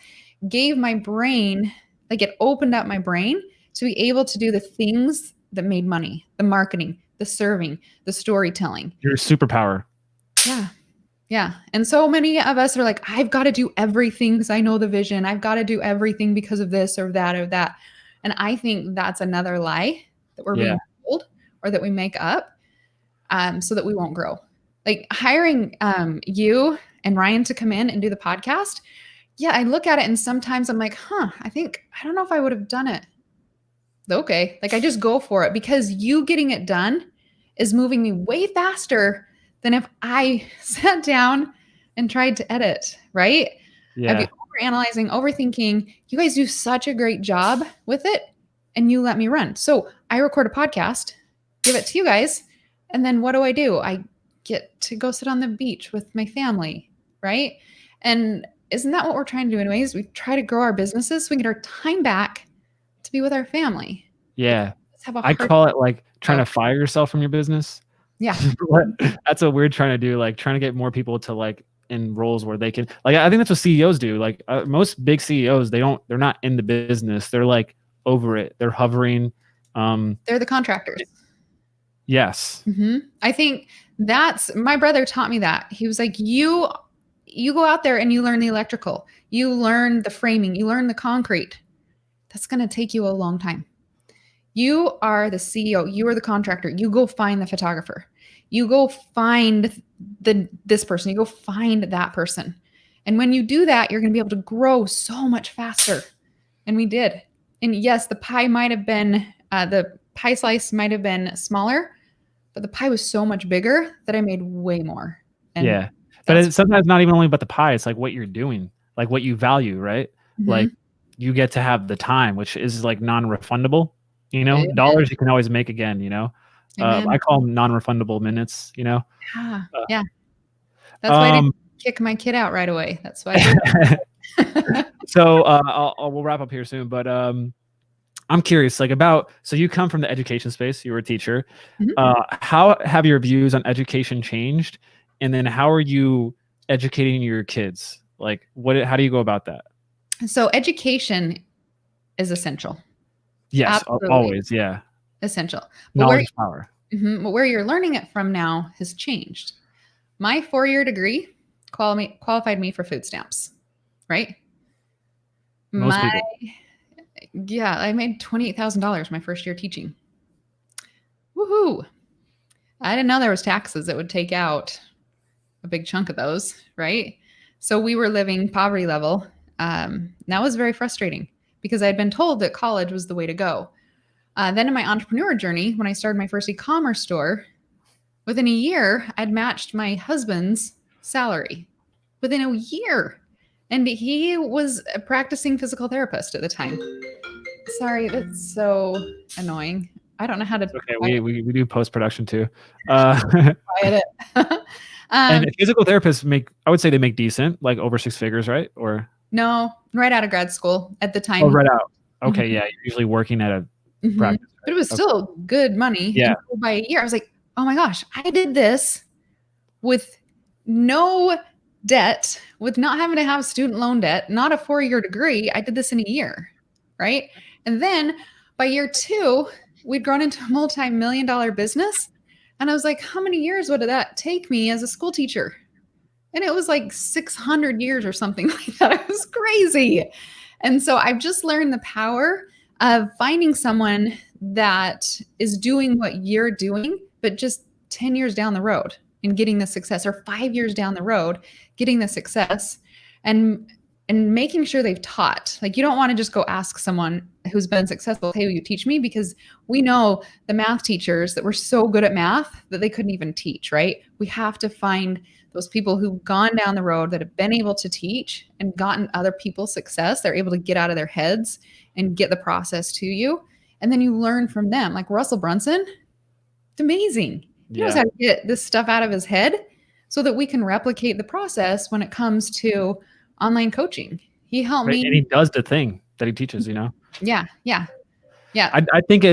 gave my brain, it opened up my brain to be able to do the things that made money, the marketing, the serving, the storytelling. Your superpower. Yeah. Yeah. And so many of us are like, I've got to do everything because I know the vision. I've got to do everything because of this or that or that. And I think that's another lie that we're being told or that we make up so that we won't grow. Like hiring you and Ryan to come in and do the podcast. Yeah, I look at it and sometimes I'm like, I don't know if I would have done it. Okay. I just go for it because you getting it done is moving me way faster than if I sat down and tried to edit, right? Yeah. I'd be overanalyzing, overthinking. You guys do such a great job with it, and you let me run. So I record a podcast, give it to you guys, and then what do? I get to go sit on the beach with my family, right? And isn't that what we're trying to do anyways? We try to grow our businesses so we get our time back to be with our family. Yeah. I call it trying to fire yourself from your business. Yeah. That's what we're trying to do. Trying to get more people to in roles where they can, I think that's what CEOs do. Most big CEOs, they're not in the business. They're over it. They're hovering. They're the contractors. Yes. Mm-hmm. I think That's my brother taught me that. He was like, you go out there and you learn the electrical, you learn the framing, you learn the concrete. That's going to take you a long time. You are the CEO, you are the contractor. You go find the photographer. You go find this person, you go find that person. And when you do that, you're going to be able to grow so much faster. And we did. And yes, the pie slice might have been smaller, but the pie was so much bigger that I made way more. And yeah. But it's sometimes not even only about the pie. It's like what you're doing, like what you value, right? Mhm. Like you get to have the time, which is like non-refundable, Amen. dollars you can always make again, Amen. I call them non-refundable minutes, Yeah. Yeah. That's why I didn't kick my kid out right away. That's why I did. So we'll wrap up here soon, but I'm curious, like so you come from the education space, you were a teacher. Mhm. How have your views on education changed? And then how are you educating your kids? Like how do you go about that? So education is essential. Yes, Absolutely. always. Yeah. Essential. Knowledge is power. But where you're learning it from now has changed. My 4-year degree qualified me for food stamps, right? Most people. Yeah, I made $28,000 my first year teaching. Woohoo! I didn't know there was taxes that would take out a big chunk of those, right? So we were living poverty level. That was very frustrating because I had been told that college was the way to go. Then in my entrepreneur journey, when I started my first e-commerce store, within a year, I'd matched my husband's salary. Within a year. And he was a practicing physical therapist at the time. Sorry, that's so annoying. I don't know how to. Okay, we do post-production too. Quiet it. And physical therapists I would say they make decent, like over 6 figures, right? Or no, right out of grad school at the time. Oh, right out. Okay, yeah, you're usually working at a practice. But it was still good money. Yeah. And so by a year, I was like, oh my gosh, I did this with no debt, with not having to have student loan debt, not a 4-year degree. I did this in a year, right? And then by year 2, we'd grown into a multi-million-dollar business. And I was like, how many years would that take me as a school teacher? And it was like 600 years or something like that. It was crazy. And so I've just learned the power of finding someone that is doing what you're doing, but just 10 years down the road and getting the success, or 5 years down the road, getting the success, and making sure they've taught. Like, you don't want to just go ask someone who's been successful, hey, will you teach me? Because we know the math teachers that were so good at math that they couldn't even teach, right? We have to find those people who've gone down the road that have been able to teach and gotten other people's success. They're able to get out of their heads and get the process to you. And then you learn from them. Like Russell Brunson, it's amazing. He knows how to get this stuff out of his head so that we can replicate the process when it comes to online coaching. He helped me. And he does the thing that he teaches, Yeah. I think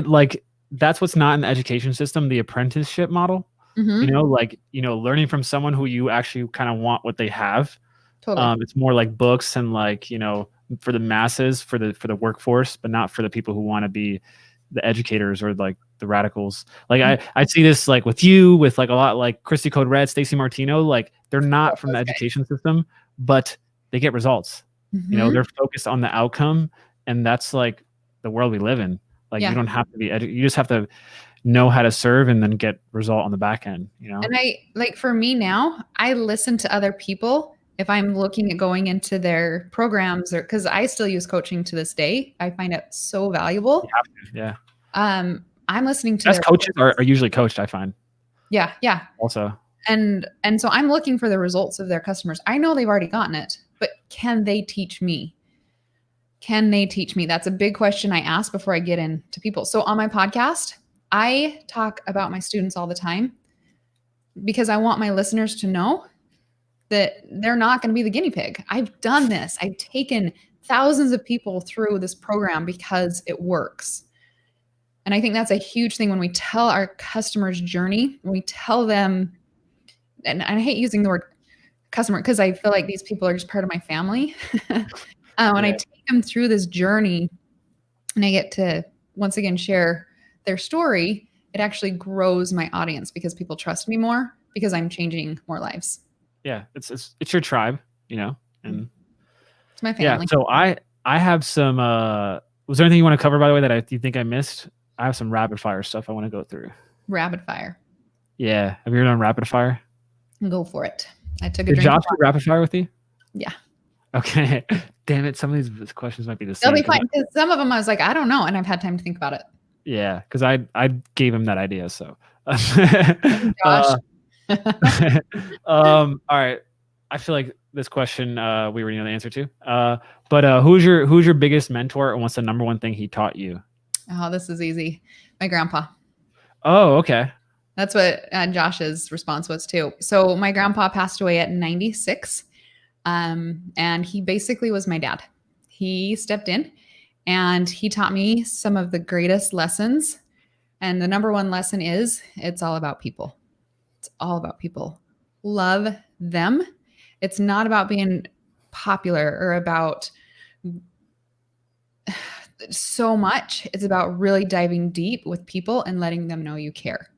that's what's not in the education system, the apprenticeship model. Learning from someone who you actually kind of want what they have. Totally. It's more like books and for the masses, for the workforce, but not for the people who want to be the educators or like the radicals. Like I see this like with you, with like a lot like Christy Code Red, Stacey Martino, like they're not from the education system, but they get results. They're focused on the outcome, and that's like the world we live in. Like you don't have to be you just have to know how to serve and then get result on the back end, And for me now, I listen to other people if I'm looking at going into their programs, or because I still use coaching to this day. I find it so valuable. You have to, yeah. I'm listening to best coaches are usually coached, I find. Yeah. Also. And so I'm looking for the results of their customers. I know they've already gotten it, but can they teach me? That's a big question I ask before I get into people. So on my podcast, I talk about my students all the time because I want my listeners to know that they're not going to be the guinea pig. I've done this. I've taken thousands of people through this program because it works. And I think that's a huge thing when we tell our customers' journey, when we tell them, and I hate using the word customer because I feel like these people are just part of my family. When I take them through this journey and I get to, once again, share their story, it actually grows my audience because people trust me more. because I'm changing more lives. Yeah. It's your tribe, and It's my yeah. family. So I have some, was there anything you want to cover, by the way, that you think I missed? I have some rapid fire stuff I want to go through. Rapid fire. Yeah. Have you ever done rapid fire? Go for it. I took a Did drink. Josh do rapid fire with you? Yeah. Okay. Damn it. Some of these questions might be the They'll same. be fine. Because some of them I was like, I don't know. And I've had time to think about it. Yeah. Because I gave him that idea. So, Josh. all right. I feel like this question we already know the answer to. But who's your biggest mentor, and what's the number one thing he taught you? Oh, this is easy. My grandpa. Oh, okay. That's what Josh's response was too. So my grandpa passed away at 96. And he basically was my dad. He stepped in and he taught me some of the greatest lessons. And the number one lesson is it's all about people. It's all about people. Love them. It's not about being popular or about so much. It's about really diving deep with people and letting them know you care.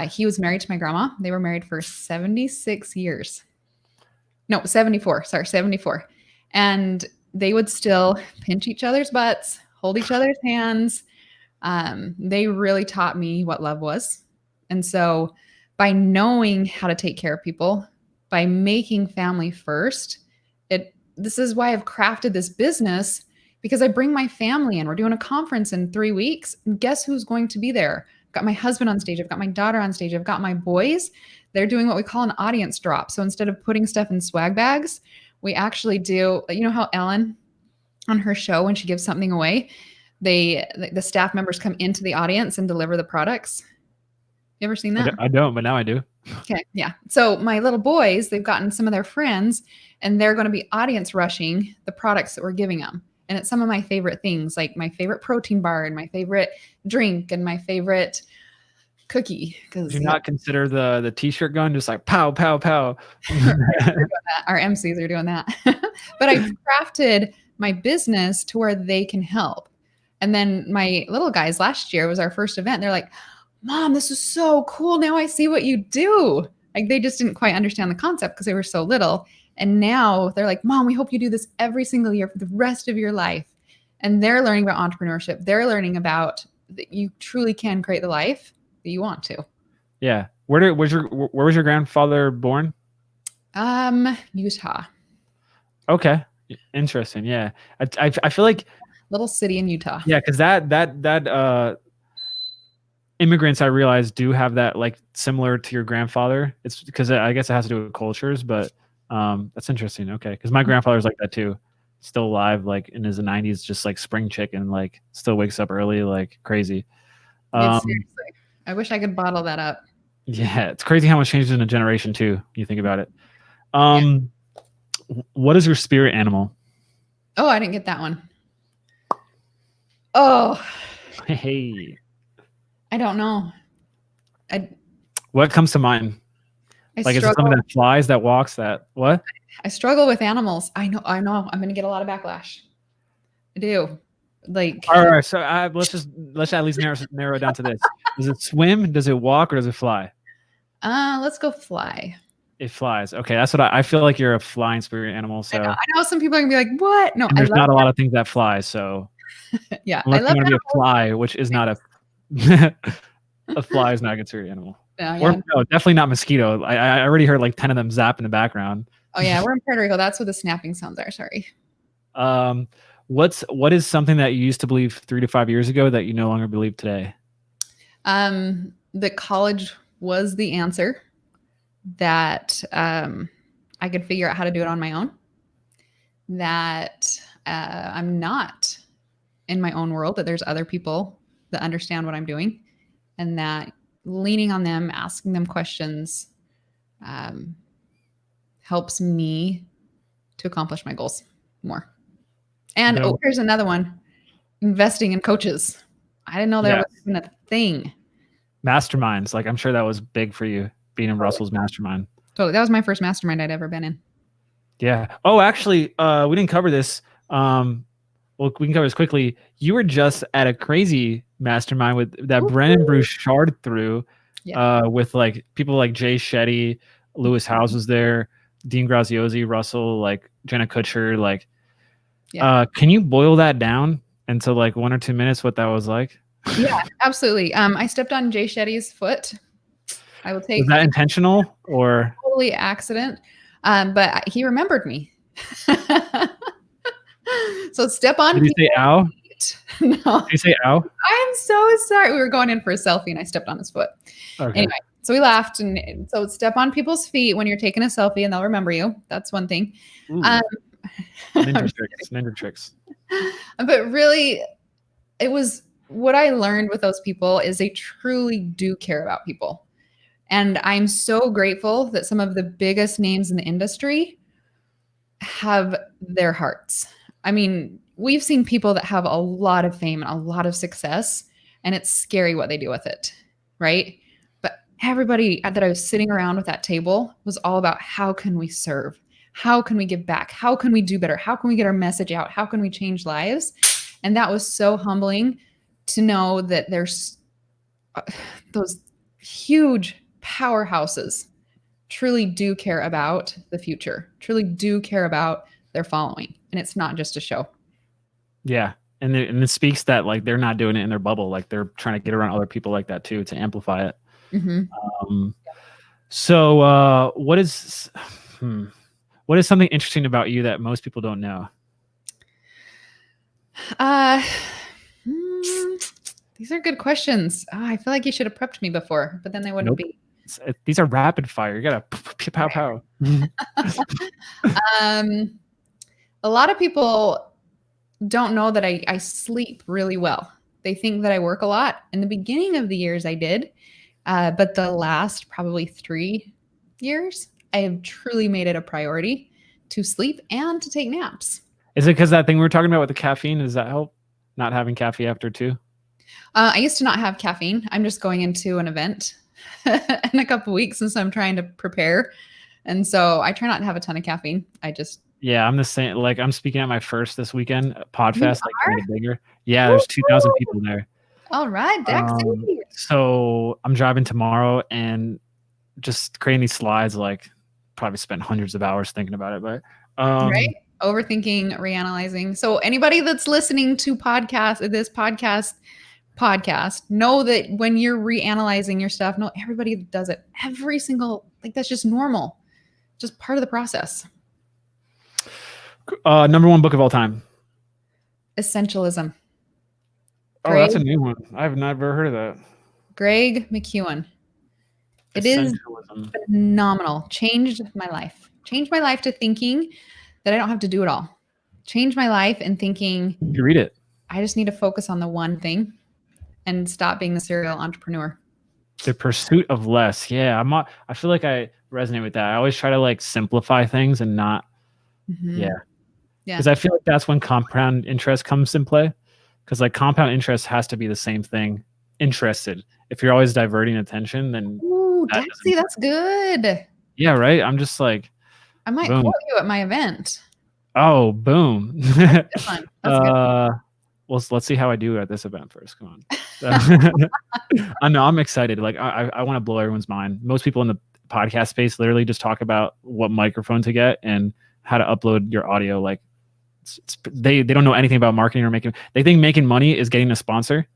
He was married to my grandma. They were married for 76 years. No, 74. Sorry, 74. And they would still pinch each other's butts, hold each other's hands. They really taught me what love was. And so by knowing how to take care of people, by making family first, this is why I've crafted this business, because I bring my family in. We're doing a conference in 3 weeks. And guess who's going to be there? I've got my husband on stage. I've got my daughter on stage. I've got my boys. They're doing what we call an audience drop. So instead of putting stuff in swag bags, we actually do, how Ellen on her show, when she gives something away, the staff members come into the audience and deliver the products. You ever seen that? I don't, but now I do. Okay. Yeah. So my little boys, they've gotten some of their friends and they're going to be audience rushing the products that we're giving them. And it's some of my favorite things, like my favorite protein bar and my favorite drink and my favorite cookie. Do you not consider the t-shirt gun just like pow, pow, pow? Our MCs are doing that. But I've crafted my business to where they can help. And then my little guys, last year was our first event. They're like, Mom, this is so cool. Now I see what you do. Like they just didn't quite understand the concept because they were so little. And now they're like, Mom, we hope you do this every single year for the rest of your life. And they're learning about entrepreneurship. They're learning about that you truly can create the life that you want to. Yeah. Where was your grandfather born? Utah. Okay. Interesting. Yeah. I feel like little city in Utah. Yeah, because that immigrants, I realize, do have that, like, similar to your grandfather. It's because I guess it has to do with cultures, but that's interesting. Okay, because my grandfather's like that too, still alive, like in his 90s, just like spring chicken, like still wakes up early, like crazy. Seriously, I wish I could bottle that up. Yeah, it's crazy how much changes in a generation too. When you think about it. What is your spirit animal? Oh, I didn't get that one. Oh, hey. I don't know. What comes to mind? Is it something that flies, that walks, that what? I struggle with animals. I know. I'm going to get a lot of backlash. I do. Like. All right. So let's at least narrow it down to this. Does it swim? Does it walk? Or does it fly? Let's go fly. It flies. Okay. That's what I feel like you're a flying spirit animal. So I know some people are going to be like, what? No, there's not a lot of things that fly. So yeah. Unless you want to be a fly, which is not a fly is not considered an animal. Or no, definitely not mosquito. I already heard like 10 of them zap in the background. Oh yeah, we're in Puerto Rico. That's what the snapping sounds are. Sorry. What is something that you used to believe 3 to 5 years ago that you no longer believe today? That college was the answer. That I could figure out how to do it on my own. That I'm not in my own world, that there's other people that understand what I'm doing, and that leaning on them, asking them questions, helps me to accomplish my goals more. And here's another one: investing in coaches. I didn't know there was even a thing. Masterminds, like I'm sure that was big for you, being in Russell's mastermind. Totally, that was my first mastermind I'd ever been in. Yeah. Oh, actually, we didn't cover this. Well, we can cover this quickly. You were just at a crazy mastermind with that Brennan Bouchard threw. with like people like Jay Shetty, Lewis Howes was there, Dean Graziosi, Russell, like Jenna Kutcher. Like, can you boil that down into like 1 or 2 minutes? What that was like? Yeah, absolutely. I stepped on Jay Shetty's foot. I will take. Was that intentional or totally accident? But he remembered me. So step on. Did you say ow? No. Did you say ow? I'm so sorry. We were going in for a selfie and I stepped on his foot. Okay. Anyway, so we laughed. And so step on people's feet when you're taking a selfie and they'll remember you. That's one thing. Ninja tricks. But really, it was what I learned with those people is they truly do care about people. And I'm so grateful that some of the biggest names in the industry have their hearts. I mean, we've seen people that have a lot of fame and a lot of success, and it's scary what they do with it, right? But everybody that I was sitting around with that table was all about how can we serve? How can we give back? How can we do better? How can we get our message out? How can we change lives? And that was so humbling to know that there's those huge powerhouses truly do care about the future, truly do care about their following. And it's not just a show. Yeah. And it speaks that like they're not doing it in their bubble. Like they're trying to get around other people like that too, to amplify it. Mm-hmm. So what is something interesting about you that most people don't know? These are good questions. I feel like you should have prepped me before, but then they wouldn't be. These are rapid fire. You gotta pow pow. A lot of people don't know that I sleep really well. They think that I work a lot. In the beginning of the years, I did, but the last probably 3 years, I have truly made it a priority to sleep and to take naps. Is it because that thing we were talking about with the caffeine? Does that help? Not having caffeine after 2? I used to not have caffeine. I'm just going into an event in a couple of weeks, and so I'm trying to prepare. And so I try not to have a ton of caffeine. Yeah, I'm the same. Like I'm speaking at my first this weekend Podfest, like kind of bigger. Yeah, there's 2,000 people there. All right, so I'm driving tomorrow and just creating these slides. Like probably spent hundreds of hours thinking about it, but right, overthinking, reanalyzing. So anybody that's listening to this podcast, know that when you're reanalyzing your stuff, no, everybody does it. Every single, like that's just normal, just part of the process. Number 1 book of all time. Essentialism. Oh, that's a new one. I've never heard of that. Greg McKeown. It is phenomenal. Changed my life. Changed my life to thinking that I don't have to do it all. Changed my life and thinking. You read it. I just need to focus on the one thing and stop being the serial entrepreneur. The pursuit of less. Yeah, I feel like I resonate with that. I always try to like simplify things and not. Mm-hmm. Yeah. Because I feel like that's when compound interest comes in play. Because like compound interest has to be the same thing. Interested. If you're always diverting attention, then that's good. Yeah, right. I'm just like, I might quote you at my event. Oh, boom. That's fun. That's good. Well, let's see how I do at this event first. Come on. I know I'm excited. Like I want to blow everyone's mind. Most people in the podcast space literally just talk about what microphone to get and how to upload your audio. Like they don't know anything about marketing or making. They think making money is getting a sponsor.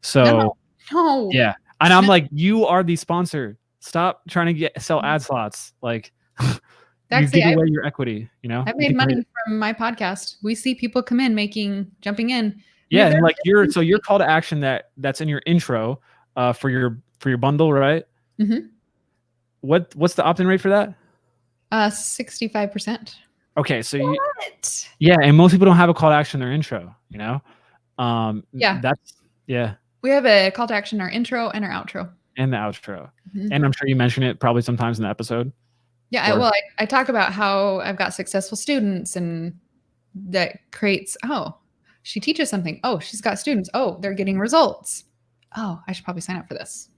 So no. Yeah, and I'm like, you are the sponsor. Stop trying to sell ad slots. Like you give away your equity. You know, I made money from my podcast. We see people come in jumping in. Yeah, and like your call to action that's in your intro for your bundle, right? Mm-hmm. What's the opt-in rate for that? 65%. Okay, so and most people don't have a call to action in their intro, you know? We have a call to action in our intro and our outro. And the outro. Mm-hmm. And I'm sure you mention it probably sometimes in the episode. Yeah, I talk about how I've got successful students and that creates, she teaches something. Oh, she's got students. Oh, they're getting results. Oh, I should probably sign up for this.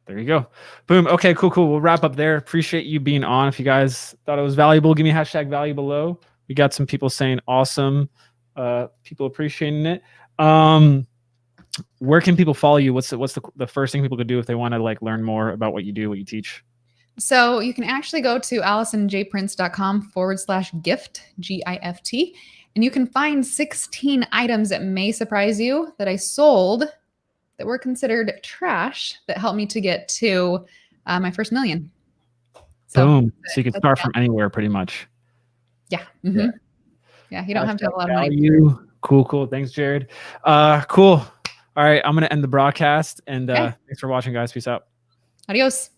There you go. Boom. Okay, cool. We'll wrap up there. Appreciate you being on. If you guys thought it was valuable, give me a #value below. We got some people saying awesome. People appreciating it. where can people follow you? What's the first thing people could do if they want to like learn more about what you do, what you teach? So you can actually go to AlisonJPrince.com/gift, GIFT, and you can find 16 items that may surprise you that I sold that were considered trash that helped me to get to my first million. Boom. So you can start from anywhere pretty much. Yeah. Mm-hmm. Yeah. You don't have to have a lot of money. Cool. Thanks, Jared. Cool. All right. I'm going to end the broadcast and thanks for watching, guys. Peace out. Adios.